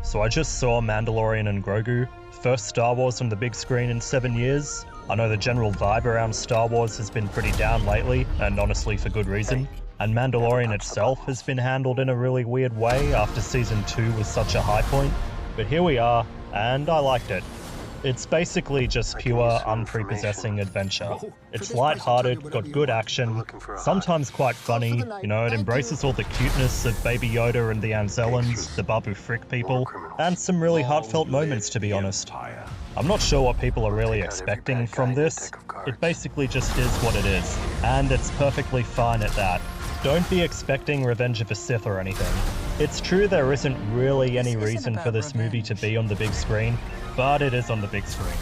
So I just saw Mandalorian and Grogu, first Star Wars on the big screen in 7 years. I know the general vibe around Star Wars has been pretty down lately, and honestly for good reason. And Mandalorian itself has been handled in a really weird way after Season 2 was such a high point. But here we are, and I liked it. It's basically just pure, unprepossessing adventure. It's light-hearted, got good action, sometimes quite funny, you know, it embraces all the cuteness of Baby Yoda and the Anzellans, the Babu Frick people, and some really heartfelt moments, to be honest. I'm not sure what people are really expecting from this. It basically just is what it is, and it's perfectly fine at that. Don't be expecting Revenge of the Sith or anything. It's true there isn't really any reason for this movie to be on the big screen, but it is on the big screen.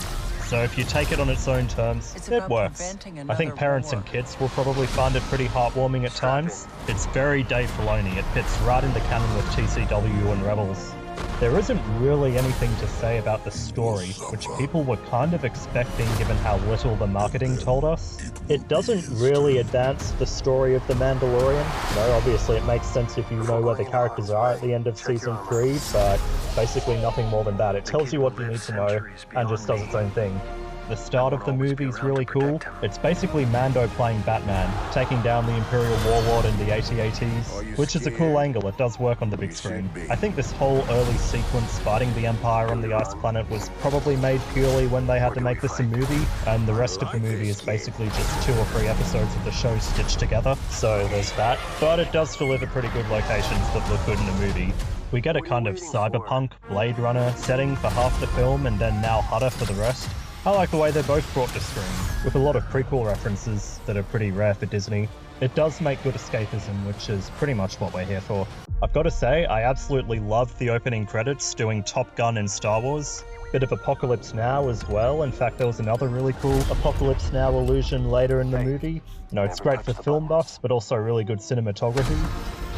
So if you take it on its own terms, it works. I think parents and kids will probably find it pretty heartwarming at times. It's very Dave Filoni, it fits right in the canon with TCW and Rebels. There isn't really anything to say about the story, which people were kind of expecting given how little the marketing told us. It doesn't really advance the story of The Mandalorian. No, obviously it makes sense if you know where the characters are at the end of Season 3, but basically nothing more than that. It tells you what you need to know, and just does its own thing. The start of the movie is really cool. It's basically Mando playing Batman, taking down the Imperial Warlord in the AT-ATs, which is a cool angle. It does work on the big screen. I think this whole early sequence fighting the Empire on the ice planet was probably made purely when they had to make this a movie, and the rest of the movie is basically just 2 or 3 episodes of the show stitched together. So there's that. But it does deliver pretty good locations that look good in a movie. We get a kind of cyberpunk, Blade Runner setting for half the film and then Now Hutta for the rest. I like the way they're both brought to screen, with a lot of prequel references that are pretty rare for Disney. It does make good escapism, which is pretty much what we're here for. I've got to say, I absolutely loved the opening credits doing Top Gun in Star Wars. Bit of Apocalypse Now as well. In fact, there was another really cool Apocalypse Now allusion later in the movie. You know, it's great for film buffs, but also really good cinematography.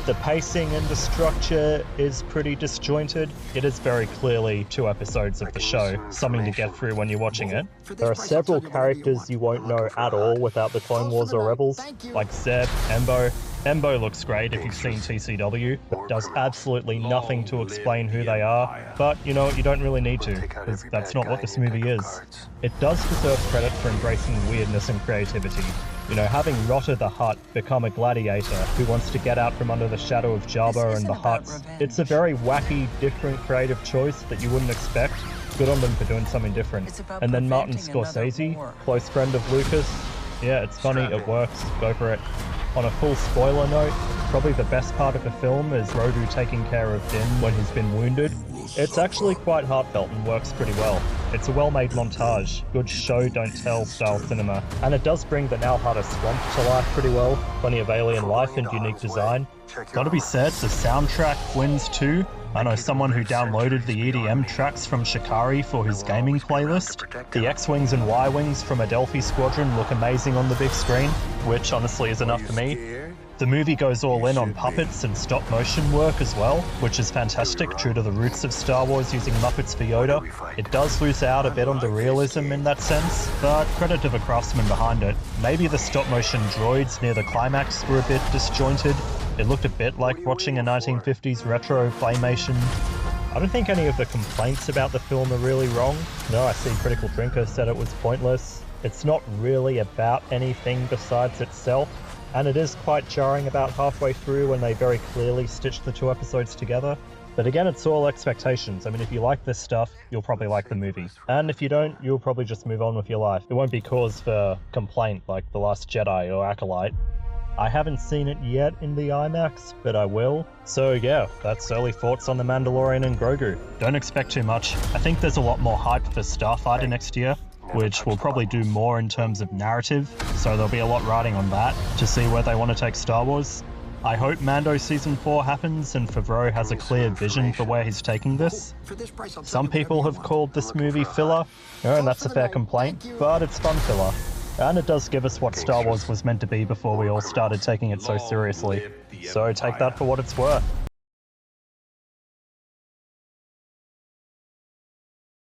The pacing and the structure is pretty disjointed. It is very clearly 2 episodes of the show, something to get through when you're watching it. There are several characters you won't know at all without the Clone Wars or Rebels, like Zeb, Embo. Embo looks great if you've seen TCW, but does absolutely nothing to explain who they are. But you know what, you don't really need to, because that's not what this movie is. It does deserve credit for embracing weirdness and creativity. You know, having Rotter the Hutt become a gladiator who wants to get out from under the shadow of Jabba and the Hutts, it's a very wacky, different creative choice that you wouldn't expect. Good on them for doing something different. And then Martin Scorsese, close friend of Lucas. Yeah, it's funny, it works, go for it. On a full spoiler note, probably the best part of the film is Grogu taking care of Din when he's been wounded. It's actually quite heartfelt and works pretty well. It's a well-made montage, good show-don't-tell style cinema, and it does bring the Now Hutta swamp to life pretty well, plenty of alien life and unique design. Gotta be said, the soundtrack wins too. I know someone who downloaded the EDM tracks from Shikari for his gaming playlist. The X-Wings and Y-Wings from Adelphi Squadron look amazing on the big screen, which honestly is enough for me. The movie goes all in on puppets and stop-motion work as well, which is fantastic, true to the roots of Star Wars using Muppets for Yoda. It does lose out a bit on the realism in that sense, but credit to the craftsmen behind it. Maybe the stop-motion droids near the climax were a bit disjointed. It looked a bit like watching a 1950s retro Playmation. I don't think any of the complaints about the film are really wrong. No, I see Critical Drinker said it was pointless. It's not really about anything besides itself. And it is quite jarring about halfway through when they very clearly stitch the 2 episodes together. But again, it's all expectations. I mean, if you like this stuff, you'll probably like the movie. And if you don't, you'll probably just move on with your life. It won't be cause for complaint like The Last Jedi or Acolyte. I haven't seen it yet in the IMAX, but I will. So yeah, that's early thoughts on The Mandalorian and Grogu. Don't expect too much. I think there's a lot more hype for Starfighter next year, which will probably do more in terms of narrative, so there'll be a lot riding on that to see where they want to take Star Wars. I hope Mando Season 4 happens and Favreau has a clear vision for where he's taking this. Some people have called this movie filler, and that's a fair complaint, but it's fun filler. And it does give us what Star Wars was meant to be before we all started taking it so seriously. So take that for what it's worth.